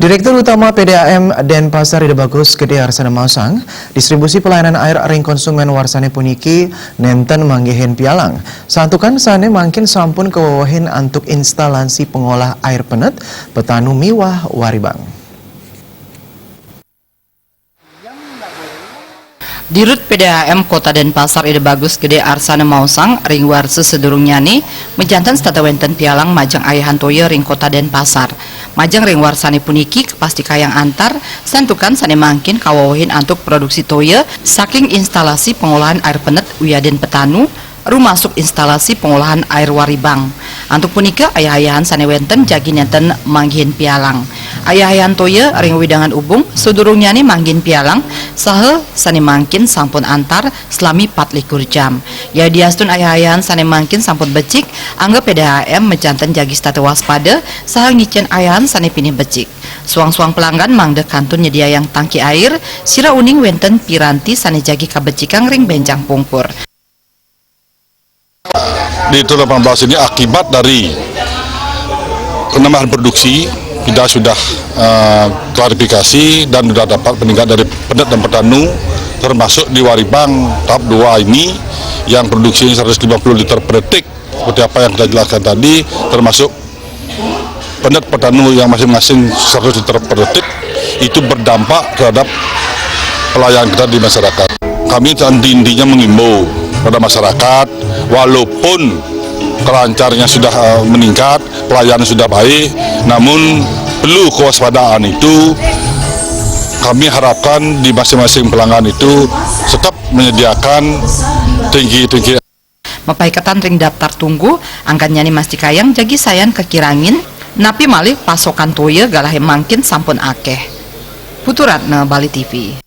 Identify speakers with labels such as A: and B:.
A: Direktur Utama PDAM Denpasar Ide Bagus Gede Arsana Mausang, distribusi pelayanan air ring konsumen warsane puniki nenten manggihin pialang. Santukan sane mangkin sampun kewawahin antuk instalasi pengolah air penet petanu miwah waribang.
B: Dirut PDAM Kota Denpasar Ide Bagus Gede Arsana Mausang ring warse sedurung nyani menjantan stata wenten pialang majang ayahan toya ring Kota Denpasar. Majang ring warsane puniki kepasti kayang antar santukan sane mangkin kawawahin antuk produksi toya saking instalasi pengolahan air penet uyaden petanu masuk instalasi pengolahan air waribang. Antuk punika ayah-ayahan sane wenten jagi nenten manggihin pialang. Ayah-ayahan toya ring widangan ubung sudurung nyani manggin pialang sahe sane mangkin sampun antar selami 24 jam. Ya diastun ayah-ayahan sane mangkin sampun becik anggap PDAM menjantan jagi stata waspada saha ngicen ayahan sane pinih becik. Suang-suang pelanggan mangde kantun nyedia yang tangki air sira uning wenten piranti sane jagi kabecikang ring benjang pungkur.
C: Di tahun 18 ini akibat dari penambahan produksi kita sudah klarifikasi dan sudah dapat peningkatan dari penet dan petanu termasuk di Waribang tahap 2 ini yang produksi 150 liter per detik seperti apa yang kita jelaskan tadi, termasuk penet petanu yang masing-masing 100 liter per detik itu berdampak terhadap pelayanan kita di masyarakat. Kami intinya mengimbau pada masyarakat, walaupun kelancarnya sudah meningkat, pelayanan sudah baik, namun perlu kewaspadaan itu. Kami harapkan di masing-masing pelanggan itu tetap menyediakan tinggi.
B: Mapai ketan ring daftar tunggu, angkanya nih masti kayang jagi sayan kekirangin, napi malih pasokan toya galahe mangkin sampun akeh. Puturatna Bali TV.